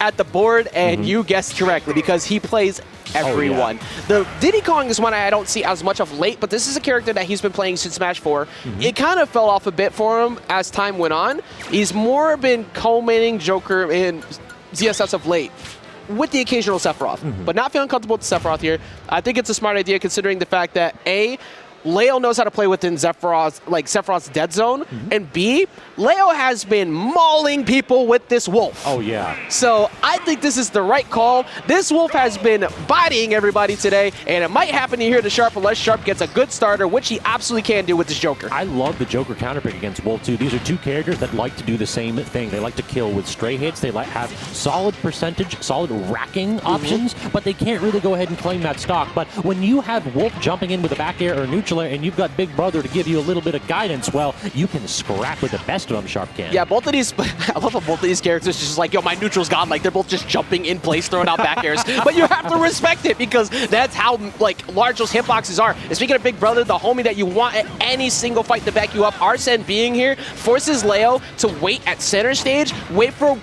at the board, and you guessed correctly, because he plays everyone. The Diddy Kong is one I don't see as much of late, but this is a character that he's been playing since Smash 4. It kind of fell off a bit for him as time went on. He's more been co-maining Joker in ZSS of late, with the occasional Sephiroth, but not feeling comfortable with Sephiroth here. I think it's a smart idea considering the fact that A, Leo knows how to play within Sephiroth's dead zone, and B, Leo has been mauling people with this wolf. Oh, yeah. So I think this is the right call. This wolf has been bodying everybody today, and it might happen to here to Sharp unless Sharp gets a good starter, which he absolutely can do with this Joker. I love the Joker counterpick against Wolf, too. These are two characters that like to do the same thing. They like to kill with stray hits. They like have solid percentage, solid racking options, but they can't really go ahead and claim that stock. But when you have Wolf jumping in with a back air or a neutral air, and you've got Big Brother to give you a little bit of guidance, well, you can scrap with the best of them, Sharp can. Yeah, both of these, I love how both of these characters just like, yo, my neutral's gone. Like, they're both just jumping in place, throwing out back airs. But you have to respect it, because that's how, like, large those hitboxes are. And speaking of Big Brother, the homie that you want at any single fight to back you up, Arsene being here forces Leo to wait at center stage, wait for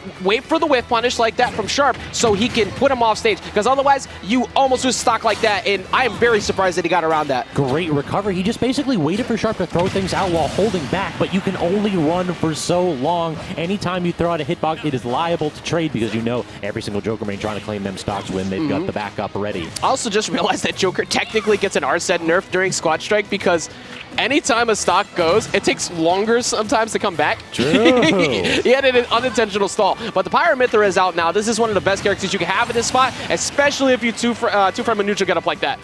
the whiff punish like that from Sharp so he can put him off stage. Because otherwise, you almost lose stock like that, and I am very surprised that he got around that. Great recovery. He just basically waited for Sharp to throw things out while holding back, but you can only run for so long. Anytime you throw out a hitbox, it is liable to trade, because you know every single Joker main trying to claim them stocks when they've got the backup ready. I also just realized that Joker technically gets an Arsene nerf during Squad Strike, because anytime a stock goes, it takes longer sometimes to come back. True. He had an unintentional stall. But the Pyramithra is out now. This is one of the best characters you can have in this spot, especially if you two-frame a neutral get up like that.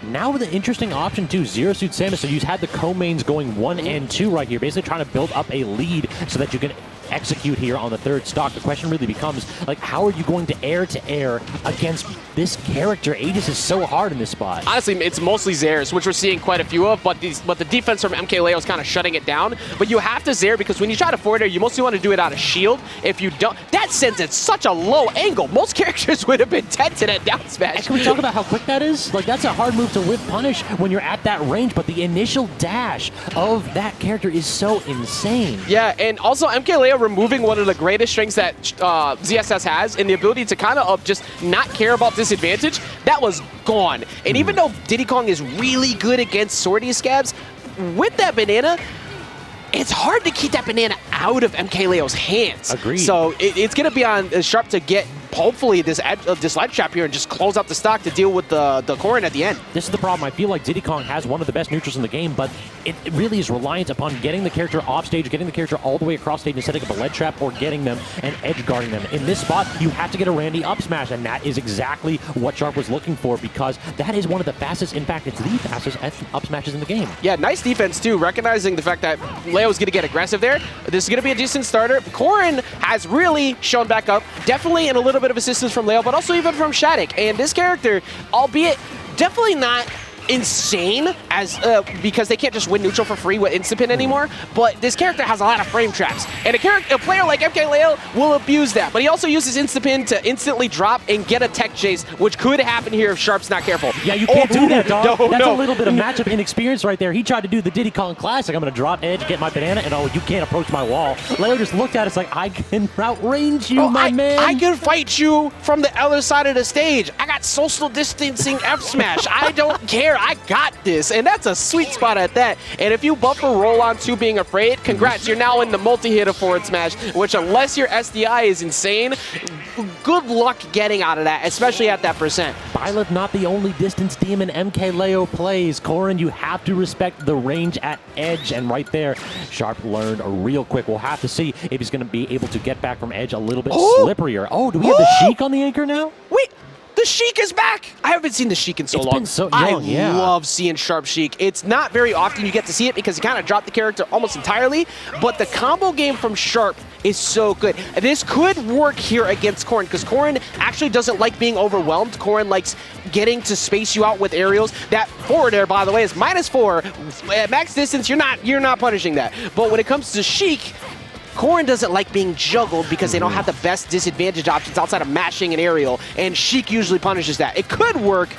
Now with an interesting option too, Zero Suit Samus. So you had the co-mains going 1 and 2 right here, basically trying to build up a lead so that you can execute here on the third stock. The question really becomes, like, how are you going to air against this character? Aegis is so hard in this spot. Honestly, it's mostly Zairs, which we're seeing quite a few of, but the defense from MkLeo is kind of shutting it down. But you have to Zair, because when you try to forward air, you mostly want to do it out of shield. If you don't, that sends at such a low angle. Most characters would have been tented at down smash. And can we talk about how quick that is? Like, that's a hard move to whip punish when you're at that range, but the initial dash of that character is so insane. Yeah, and also MkLeo removing one of the greatest strengths that ZSS has, and the ability to kind of just not care about disadvantage, that was gone. And even though Diddy Kong is really good against Swordy Scabs, with that banana, it's hard to keep that banana out of MkLeo's hands. Agreed. So it's going to be on Sharp to get, hopefully, this ledge trap here and just close out the stock to deal with the Corrin at the end. This is the problem. I feel like Diddy Kong has one of the best neutrals in the game, but it really is reliant upon getting the character off stage, getting the character all the way across stage and setting up a ledge trap, or getting them and edge guarding them. In this spot, you have to get a Randy up smash, and that is exactly what Sharp was looking for, because that is one of the fastest, in fact, it's the fastest up smashes in the game. Yeah, nice defense too, recognizing the fact that Leo's going to get aggressive there. This is going to be a decent starter. Corrin has really shown back up, definitely in a little bit of assistance from Leo, but also even from Shattuck. And this character, albeit definitely not insane as because they can't just win neutral for free with Instapin anymore, but this character has a lot of frame traps, and a player like MkLeo will abuse that, but he also uses Instapin to instantly drop and get a tech chase, which could happen here if Sharp's not careful. Yeah, you can't do that, dog. That's a little bit of matchup inexperience right there. He tried to do the Diddy Kong classic. I'm going to drop edge, get my banana, and oh, you can't approach my wall. Leo just looked at it, it's like, I can outrange you, my man. I can fight you from the other side of the stage. I got social distancing F smash. I don't care. I got this, and that's a sweet spot at that. And if you buffer roll on to being afraid, congrats, you're now in the multi-hit of forward smash, which unless your SDI is insane, good luck getting out of that, especially at that percent. Byleth not the only distance demon MkLeo plays. Corrin, you have to respect the range at edge, and right there, Sharp learned real quick. We'll have to see if he's going to be able to get back from edge a little bit slipperier. Oh, do we have the Sheik on the anchor now? Wait. The Sheik is back! I haven't seen the Sheik in so long. Been so long, I love seeing Sharp Sheik. It's not very often you get to see it because he kind of dropped the character almost entirely, but the combo game from Sharp is so good. This could work here against Corrin, because Corrin actually doesn't like being overwhelmed. Corrin likes getting to space you out with aerials. That forward air, by the way, is -4. At max distance, you're not punishing that. But when it comes to Sheik, Corrin doesn't like being juggled because they don't have the best disadvantage options outside of mashing and aerial, and Sheik usually punishes that. It could work,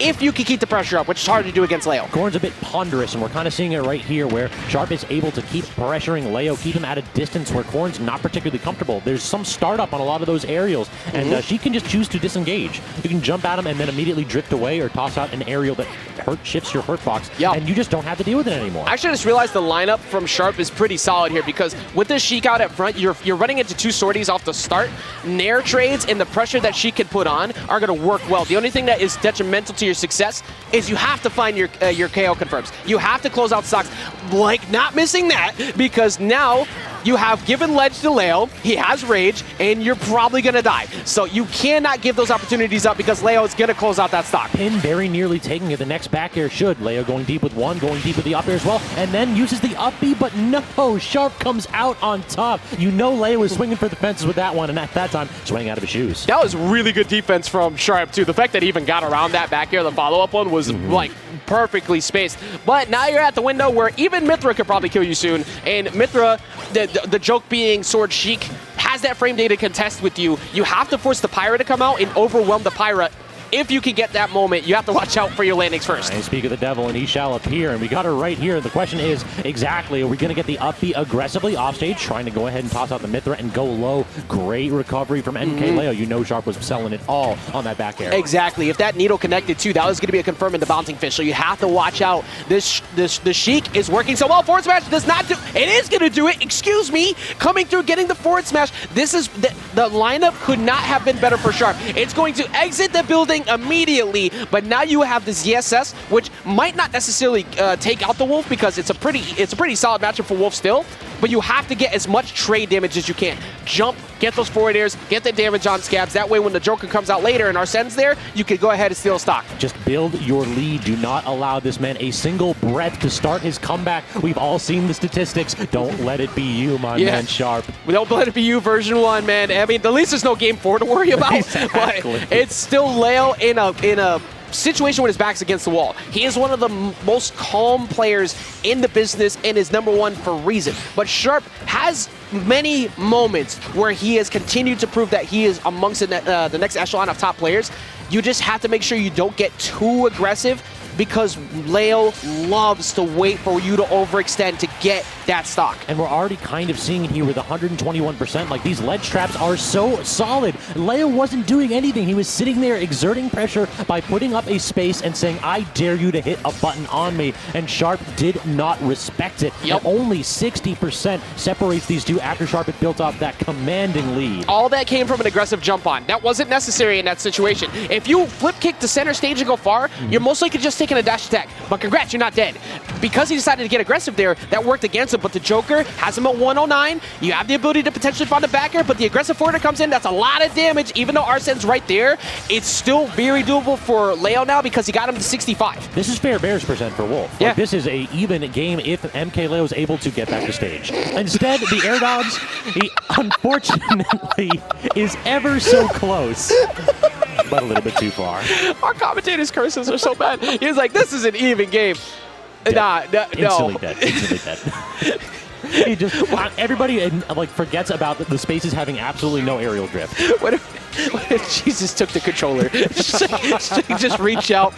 if you can keep the pressure up, which is hard to do against Leo. Corn's a bit ponderous, and we're kind of seeing it right here where Sharp is able to keep pressuring Leo, keep him at a distance where Corn's not particularly comfortable. There's some startup on a lot of those aerials, and she can just choose to disengage. You can jump at him and then immediately drift away or toss out an aerial that shifts your hurt box, and you just don't have to deal with it anymore. Actually, I just realized the lineup from Sharp is pretty solid here because with this Sheik out at front, you're running into 2 sorties off the start. Nair trades and the pressure that she can put on are going to work well. The only thing that is detrimental to your success is you have to find your KO confirms. You have to close out stocks. Like, not missing that, because now you have given ledge to Leo, he has rage, and you're probably going to die. So you cannot give those opportunities up because Leo is going to close out that stock. Pin very nearly taking it. The next back air should. Leo going deep with 1, going deep with the up air as well, and then uses the up B, but no, Sharp comes out on top. You know Leo was swinging for the fences with that one, and at that time, swinging out of his shoes. That was really good defense from Sharp, too. The fact that he even got around that back air, the follow-up one, was like perfectly spaced. But now you're at the window where even Mythra could probably kill you soon, and Mythra, the joke being Sword Sheik, has that frame data contest with you. You have to force the Pyra to come out and overwhelm the Pyra. If you can get that moment, you have to watch out for your landings first. I speak of the devil, and he shall appear, and we got her right here. The question is, exactly, are we going to get the up B aggressively offstage, trying to go ahead and toss out the Mythra and go low? Great recovery from MkLeo. You know Sharp was selling it all on that back air. Exactly. If that needle connected too, that was going to be a confirm in the bouncing fish, so you have to watch out. The Sheik is working so well. Forward smash does not do it. Is going to do it. Excuse me. Coming through, getting the forward smash. This is the lineup could not have been better for Sharp. It's going to exit the building immediately, but now you have the ZSS, which might not necessarily take out the Wolf because it's a pretty solid matchup for Wolf still, but you have to get as much trade damage as you can. Jump, get those forward airs, get the damage on Scabs. That way when the Joker comes out later and Arsene's there, you can go ahead and steal stock. Just build your lead. Do not allow this man a single breath to start his comeback. We've all seen the statistics. Don't let it be you, my man Sharp. We don't let it be you, version 1, man. I mean, at least there's no game 4 to worry about, but it's still Leo in a situation when his back's against the wall. He is one of the most calm players in the business and is #1 for a reason. But Sharp has many moments where he has continued to prove that he is amongst the next echelon of top players. You just have to make sure you don't get too aggressive because Leo loves to wait for you to overextend to get that stock. And we're already kind of seeing it here with 121%. Like, these ledge traps are so solid. Leo wasn't doing anything. He was sitting there exerting pressure by putting up a space and saying, I dare you to hit a button on me. And Sharp did not respect it. Yep. And only 60% separates these two after Sharp had built up that commanding lead. All that came from an aggressive jump on. That wasn't necessary in that situation. If you flip kick to center stage and go far, you're most likely just taking a dash attack. But congrats, you're not dead. Because he decided to get aggressive there, that worked against him, but the Joker has him at 109. You have the ability to potentially find a backer, but the aggressive forwarder comes in. That's a lot of damage. Even though Arsene's right there, it's still very doable for Leo now because he got him to 65. This is fair bears percent for Wolf. Yeah. Like, this is a even game if MkLeo is able to get back to stage. Instead, the air dodge, he unfortunately is ever so close. But a little bit too far. Our commentator's curses are so bad. He's like, this is an even game. No. Instantly dead. He just, everybody like forgets about the spaces having absolutely no aerial drift. What if Jesus took the controller? just reach out.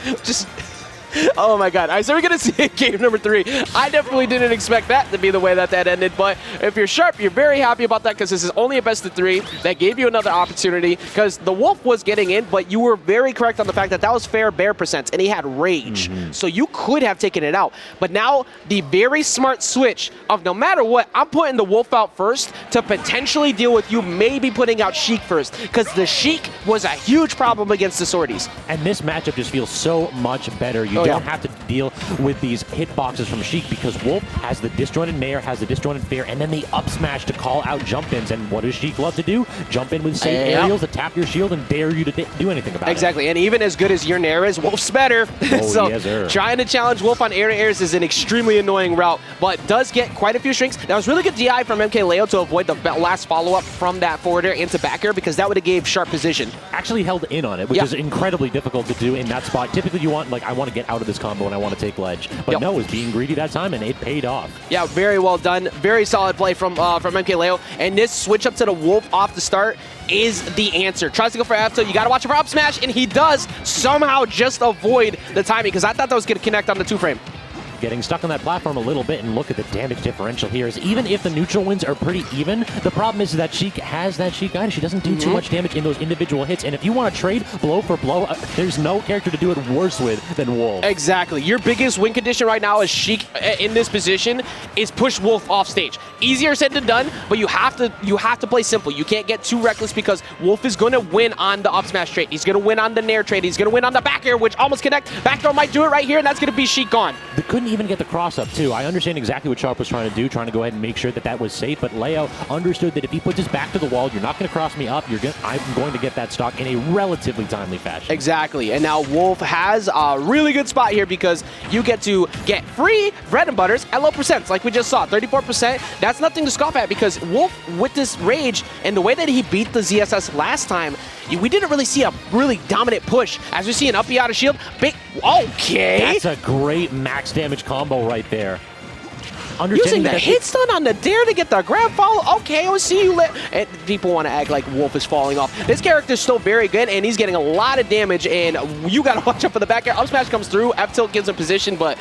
Oh my God. All right, so we're going to see game number 3. I definitely didn't expect that to be the way that ended, but if you're Sharp, you're very happy about that because this is only a best of 3. That gave you another opportunity because the Wolf was getting in, but you were very correct on the fact that that was fair bear percents and he had rage. So you could have taken it out. But now the very smart switch of no matter what, I'm putting the Wolf out first to potentially deal with you maybe putting out Sheik first because the Sheik was a huge problem against the Sorties. And this matchup just feels so much better. You don't have to deal with these hitboxes from Sheik because Wolf has the disjointed Nair, has the disjointed Fair, and then the up smash to call out jump-ins. And what does Sheik love to do? Jump in with safe aerials to tap your shield and dare you to do anything about it. Exactly, and even as good as your Nair is, Wolf's better. So yes, sir. Trying to challenge Wolf on air-to-airs is an extremely annoying route, but does get quite a few strings. That was really good DI from MkLeo to avoid the last follow-up from that forward air into back air because that would have gave Sharp position. Actually held in on it, which is incredibly difficult to do in that spot. Typically you want, like, I want to get out of this combo and when I want to take ledge. But no, was being greedy that time, and it paid off. Yeah, very well done. Very solid play from MkLeo. And this switch up to the Wolf off the start is the answer. Tries to go for F tilt. You got to watch it for up smash, and he does somehow just avoid the timing, because I thought that was going to connect on the 2-frame. Getting stuck on that platform a little bit, and look at the damage differential here. Is even if the neutral wins are pretty even, the problem is that Sheik has that Sheik guide. She doesn't do too much damage in those individual hits, and if you want to trade blow for blow, there's no character to do it worse with than Wolf. Exactly. Your biggest win condition right now is Sheik in this position is push Wolf off stage. Easier said than done, but you have to play simple. You can't get too reckless, because Wolf is going to win on the up smash trade. He's going to win on the nair trade. He's going to win on the back air, which almost connect. Back throw might do it right here, and that's going to be Sheik gone. They couldn't even get the cross up too. I understand exactly what Sharp was trying to do, trying to go ahead and make sure that that was safe, but Leo understood that if he puts his back to the wall, you're not going to cross me up. I'm going to get that stock in a relatively timely fashion. Exactly, and now Wolf has a really good spot here, because you get to get free bread and butters at low percents, like we just saw, 34%. That's nothing to scoff at, because Wolf, with this rage and the way that he beat the ZSS last time, we didn't really see a really dominant push. As we see an up B out of shield, big, okay. That's a great max damage combo right there. Using the hit stun on the dare to get the grab follow. Okay, I'll see you later. And people want to act like Wolf is falling off. This character's still very good, and he's getting a lot of damage, and you got to watch out for the back air. Up smash comes through. F tilt gives him position, but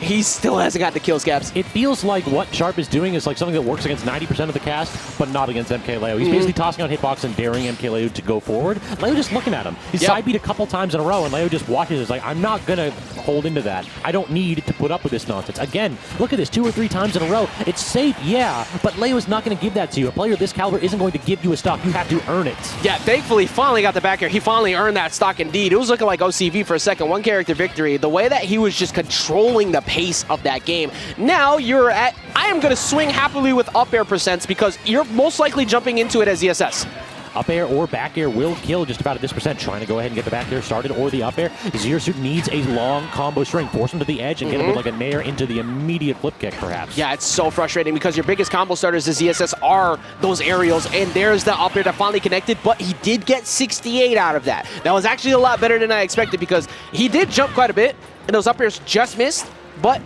he still hasn't got the kill scabs. It feels like what Sharp is doing is like something that works against 90% of the cast, but not against MkLeo. He's basically tossing out hitbox and daring MkLeo to go forward. Leo just looking at him. He's side beat a couple times in a row, and Leo just watches. It's like, I'm not going to hold into that. I don't need to put up with this nonsense. Again, look at this, 2 or 3 times in a row. It's safe, yeah, but Leo is not going to give that to you. A player of this caliber isn't going to give you a stock. You have to earn it. Yeah, thankfully, he finally got the back air. He finally earned that stock indeed. It was looking like OCV for a second. One character victory. The way that he was just controlling the pace of that game. Now you're at, I am going to swing happily with up air percents, because you're most likely jumping into it as ESS. Up air or back air will kill just about at this percent. Trying to go ahead and get the back air started or the up air. Zero Suit needs a long combo string. Force him to the edge and get him with like a nair into the immediate flip kick, perhaps. Yeah, it's so frustrating, because your biggest combo starters as ESS are those aerials, and there's the up air that finally connected, but he did get 68 out of that. That was actually a lot better than I expected, because he did jump quite a bit, and those up airs just missed, but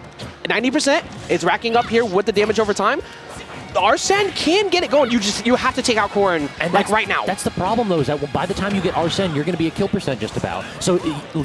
90%, it's racking up here with the damage over time. Arsene can get it going. You have to take out Corrin, and like right now. That's the problem, though, is that by the time you get Arsene, you're going to be a kill percent just about. So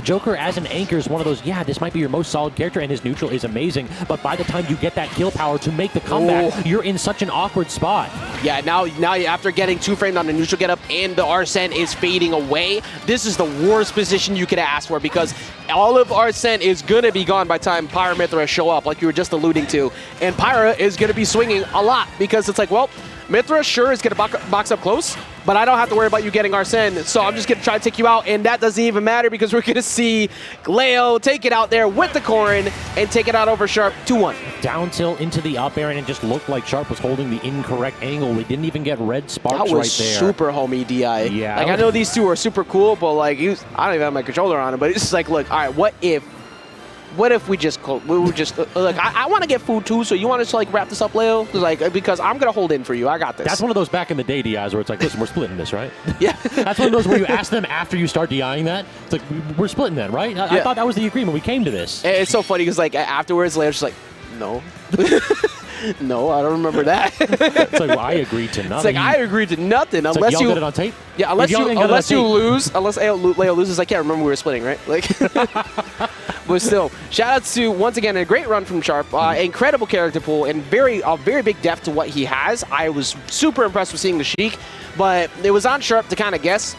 Joker as an anchor is one of those, yeah, this might be your most solid character, and his neutral is amazing, but by the time you get that kill power to make the comeback, you're in such an awkward spot. Yeah, now after getting 2-framed on the neutral getup and the Arsene is fading away, this is the worst position you could ask for, because all of Arsene is going to be gone by the time Pyra Mithra show up, like you were just alluding to, and Pyra is going to be swinging a lot, because it's like, well, Mithra sure is going to box up close, but I don't have to worry about you getting Arsene, so I'm just going to try to take you out, and that doesn't even matter, because we're going to see Leo take it out there with the Corrin and take it out over Sharp 2-1. Down tilt into the up air, and it just looked like Sharp was holding the incorrect angle. We didn't even get red sparks right there. That was super homie DI. Yeah. Like, I know these two are super cool, but like, I don't even have my controller on him, but it's just like, look, all right, what if we just look, I want to get food too, so you want us to like wrap this up, Leo? Like, because I'm going to hold in for you. I got this. That's one of those back in the day DIs where it's like, listen, we're splitting this, right? Yeah. That's one of those where you ask them after you start DIing that. It's like, we're splitting then, right? I thought that was the agreement. We came to this. It's so funny, because like afterwards, Leo's just like, no. No, I don't remember that. It's like, well, I agreed to nothing. It's like, I agreed to nothing unless like, you get it on tape. Yeah, unless you lose, unless Leo loses. I can't remember we were splitting, right? Like, but still, shout out to once again a great run from Sharp, incredible character pool, and very big depth to what he has. I was super impressed with seeing the Sheik, but it was on Sharp to kind of guess